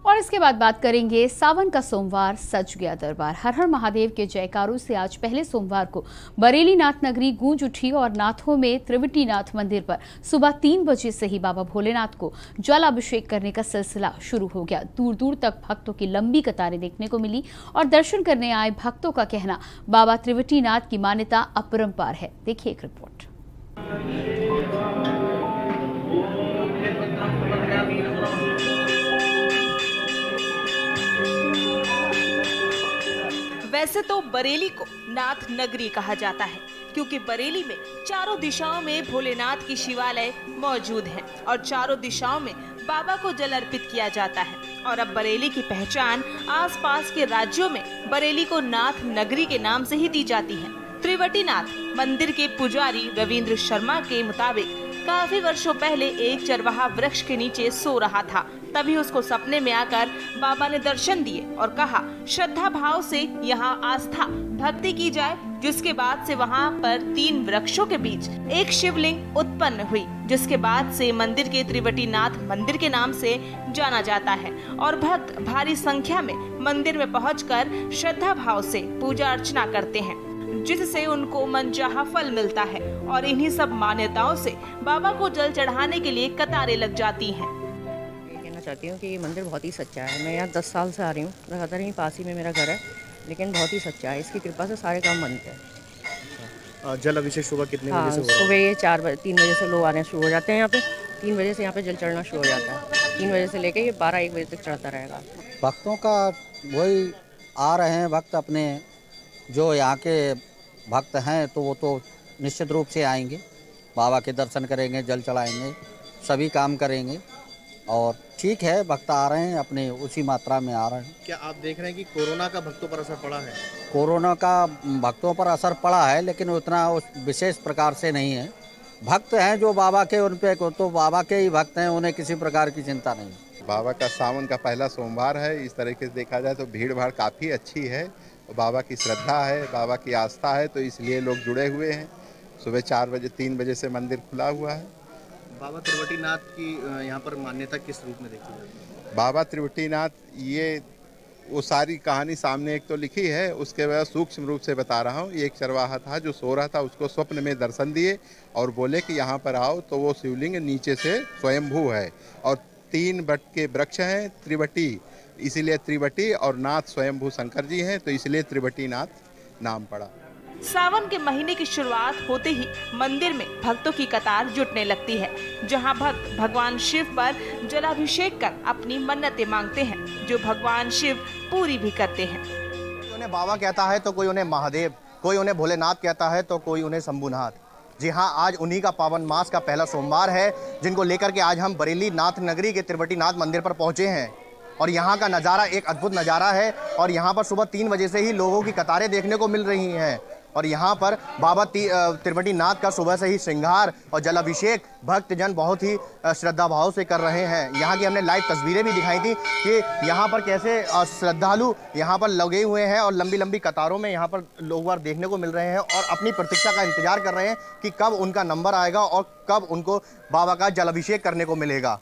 और इसके बाद बात करेंगे सावन का सोमवार सज गया दरबार। हर हर महादेव के जयकारों से आज पहले सोमवार को बरेली नाथ नगरी गूंज उठी और नाथों में त्रिवटी नाथ मंदिर पर सुबह 3 बजे से ही बाबा भोलेनाथ को जल अभिषेक करने का सिलसिला शुरू हो गया। दूर दूर तक भक्तों की लंबी कतारें देखने को मिली और दर्शन करने आए भक्तों का कहना बाबा त्रिवटी नाथ की मान्यता अपरंपार है। देखिए एक रिपोर्ट। वैसे तो बरेली को नाथ नगरी कहा जाता है क्योंकि बरेली में चारों दिशाओं में भोलेनाथ की शिवालय मौजूद हैं और चारों दिशाओं में बाबा को जल अर्पित किया जाता है। और अब बरेली की पहचान आसपास के राज्यों में बरेली को नाथ नगरी के नाम से ही दी जाती है। त्रिवटी नाथ मंदिर के पुजारी रविंद्र शर्मा के मुताबिक काफी वर्षों पहले एक चरवाहा वृक्ष के नीचे सो रहा था, तभी उसको सपने में आकर बाबा ने दर्शन दिए और कहा श्रद्धा भाव से यहाँ आस्था भक्ति की जाए। जिसके बाद से वहाँ पर 3 वृक्षों के बीच एक शिवलिंग उत्पन्न हुई, जिसके बाद से मंदिर के त्रिवटी नाथ मंदिर के नाम से जाना जाता है और भक्त भारी संख्या में मंदिर में पहुंचकर श्रद्धा भाव से पूजा अर्चना करते हैं, जिससे उनको मनचाहा फल मिलता है। और इन्हीं सब मान्यताओं से बाबा को जल चढ़ाने के लिए कतारें लग जाती हैं। कहना चाहती हूँ कि ये मंदिर बहुत ही सच्चा है। मैं यहाँ 10 साल से आ रही हूँ, लगातार यहीं पास ही में मेरा घर है, लेकिन बहुत ही सच्चा है। इसकी कृपा से सारे काम बनते हैं। जल अभिषेक सुबह कितने बजे से? सुबह ये 3 बजे से लोग आने शुरू हो जाते हैं। यहाँ पे 3 बजे से यहाँ पे जल चढ़ना शुरू हो जाता है। 3 बजे से लेके ये 12-1 बजे तक चढ़ता रहेगा। भक्तों का वही आ रहे हैं भक्त अपने, जो यहाँ के भक्त हैं तो वो तो निश्चित रूप से आएंगे, बाबा के दर्शन करेंगे, जल चढ़ाएंगे, सभी काम करेंगे और ठीक है, भक्त आ रहे हैं अपने उसी मात्रा में आ रहे हैं। क्या आप देख रहे हैं कि कोरोना का भक्तों पर असर पड़ा है? कोरोना का भक्तों पर असर पड़ा है, लेकिन उतना उस विशेष प्रकार से नहीं है। भक्त हैं जो बाबा के, उन पे तो बाबा के ही भक्त हैं, उन्हें किसी प्रकार की चिंता नहीं। बाबा का सावन का पहला सोमवार है। इस तरीके से देखा जाए तो भीड़ भाड़ काफ़ी अच्छी है। बाबा की श्रद्धा है, बाबा की आस्था है, तो इसलिए लोग जुड़े हुए हैं। सुबह 4 बजे 3 बजे से मंदिर खुला हुआ है। बाबा त्रिवटी नाथ की यहाँ पर मान्यता किस रूप में देखी जाती है? बाबा त्रिवटी नाथ, ये वो सारी कहानी सामने एक तो लिखी है, उसके बाद सूक्ष्म रूप से बता रहा हूँ। एक चरवाहा था जो सो रहा था, उसको स्वप्न में दर्शन दिए और बोले कि यहाँ पर आओ, तो वो शिवलिंग नीचे से स्वयंभू है और 3 बट के वृक्ष हैं, त्रिवटी, इसीलिए त्रिवटी, और नाथ स्वयंभू शंकर जी हैं, तो इसलिए त्रिवटी नाथ नाम पड़ा। सावन के महीने की शुरुआत होते ही मंदिर में भक्तों की कतार जुटने लगती है, जहां भक्त भगवान शिव पर जलाभिषेक कर अपनी मन्नतें मांगते हैं, जो भगवान शिव पूरी भी करते हैं। कोई उन्हें बाबा कहता है तो कोई उन्हें महादेव, कोई उन्हें भोलेनाथ कहता है तो कोई उन्हें शंभुनाथ। जी हाँ, आज उन्हीं का पावन मास का पहला सोमवार है, जिनको लेकर के आज हम बरेली नाथ नगरी के त्रिवटी नाथ मंदिर पर पहुंचे हैं। और यहाँ का नज़ारा एक अद्भुत नज़ारा है और यहाँ पर सुबह 3 बजे से ही लोगों की कतारें देखने को मिल रही हैं। और यहाँ पर बाबा त्रिवटी नाथ का सुबह से ही श्रृंगार और जलाभिषेक भक्तजन बहुत ही श्रद्धा भाव से कर रहे हैं। यहाँ की हमने लाइव तस्वीरें भी दिखाई थी कि यहाँ पर कैसे श्रद्धालु यहाँ पर लगे हुए हैं और लंबी लंबी कतारों में यहाँ पर लोग बार देखने को मिल रहे हैं और अपनी प्रतीक्षा का इंतजार कर रहे हैं कि कब उनका नंबर आएगा और कब उनको बाबा का जलाभिषेक करने को मिलेगा।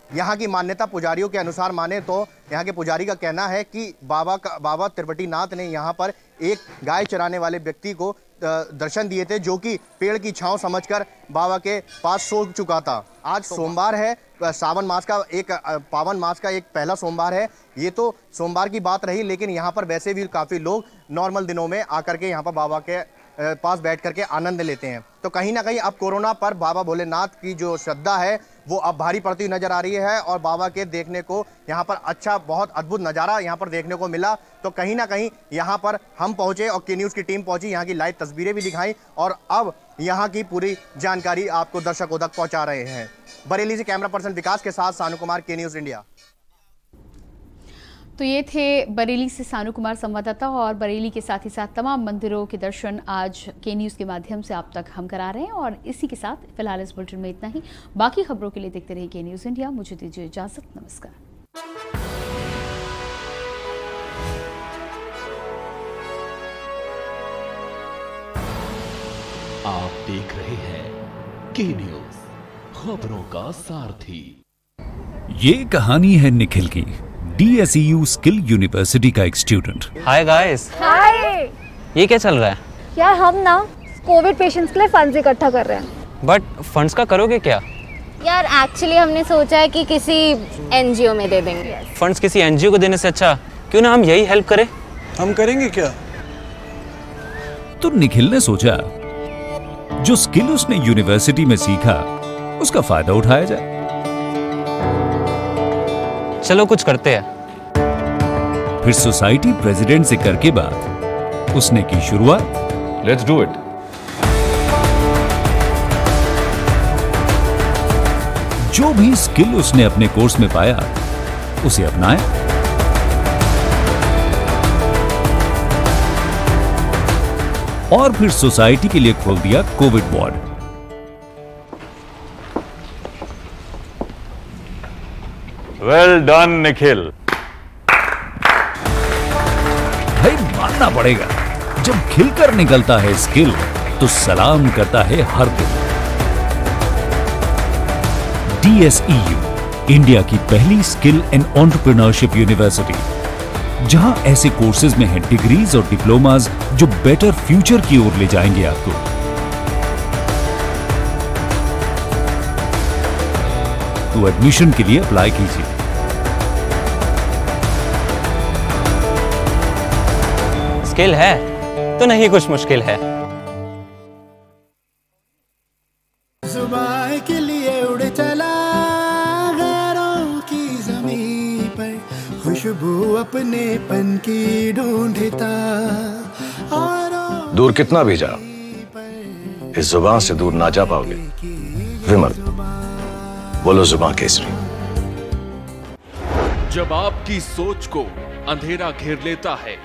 यहाँ की मान्यता पुजारियों के अनुसार माने तो यहाँ के पुजारी का कहना है कि बाबा त्रिवटी नाथ ने यहाँ पर एक गाय चराने वाले व्यक्ति को दर्शन दिए थे, जो कि पेड़ की छांव समझकर बाबा के पास सो चुका था। आज सोमवार है, सावन मास का एक पावन मास का एक पहला सोमवार है। ये तो सोमवार की बात रही, लेकिन यहाँ पर वैसे भी काफ़ी लोग नॉर्मल दिनों में आकर के यहाँ पर बाबा के पास बैठ करके आनंद लेते हैं। तो कहीं ना कहीं अब कोरोना पर बाबा भोलेनाथ की जो श्रद्धा है वो अब भारी पड़ती नजर आ रही है और बाबा के देखने को यहाँ पर अच्छा बहुत अद्भुत नज़ारा यहाँ पर देखने को मिला। तो कहीं ना कहीं यहाँ पर हम पहुँचे और के न्यूज़ की टीम पहुँची, यहाँ की लाइव तस्वीरें भी दिखाई और अब यहाँ की पूरी जानकारी आपको दर्शकों तक पहुँचा रहे हैं। बरेली से कैमरा पर्सन विकास के साथ सानू कुमार, के न्यूज़ इंडिया। तो ये थे बरेली से सानू कुमार संवाददाता और बरेली के साथ ही साथ तमाम मंदिरों के दर्शन आज के न्यूज़ के माध्यम से आप तक हम करा रहे हैं। और इसी के साथ फिलहाल इस बुलेटिन में इतना ही। बाकी खबरों के लिए देखते रहिए के न्यूज़ इंडिया। मुझे दीजिए इजाजत, नमस्कार। आप देख रहे हैं के न्यूज़, खबरों का सारथी। ये कहानी है निखिल की। DSEU स्किल यूनिवर्सिटी का एक स्टूडेंट। Hi guys. हाय। ये क्या चल रहा है? यार हम ना कोविड पेशेंट्स के लिए फंड्स इकट्ठा कर रहे हैं। बट फंड्स का करोगे क्या? यार एक्चुअली हमने सोचा है कि किसी NGO में दे देंगे। फंड्स किसी NGO को देने से अच्छा क्यों ना हम यही हेल्प करें। हम करेंगे क्या? तो निखिल ने सोचा जो स्किल उसने यूनिवर्सिटी में सीखा उसका फायदा उठाया जाए। चलो कुछ करते हैं। फिर सोसाइटी प्रेसिडेंट से करके बाद उसने की शुरुआत। Let's do it. जो भी स्किल उसने अपने कोर्स में पाया उसे अपनाया। और फिर सोसाइटी के लिए खोल दिया Covid ward. Well done Nikhil. भाई मानना पड़ेगा, जब खिलकर निकलता है स्किल तो सलाम करता है हर दिल। DSEU इंडिया की पहली स्किल एंड एंटरप्रेन्योरशिप यूनिवर्सिटी, जहां ऐसे कोर्सेज में हैं डिग्रीज और डिप्लोमाज जो बेटर फ्यूचर की ओर ले जाएंगे आपको। तो एडमिशन के लिए अप्लाई कीजिए। स्किल है तो नहीं कुछ मुश्किल है। जुबान के लिए उड़ चला गैरों की ज़मीं पर, खुशबू अपने पन की ढूंढता। दूर कितना भी जा, इस जुबान से दूर ना जा पाओगे। विमल, बोलो जुबान केसरी। जब आपकी सोच को अंधेरा घेर लेता है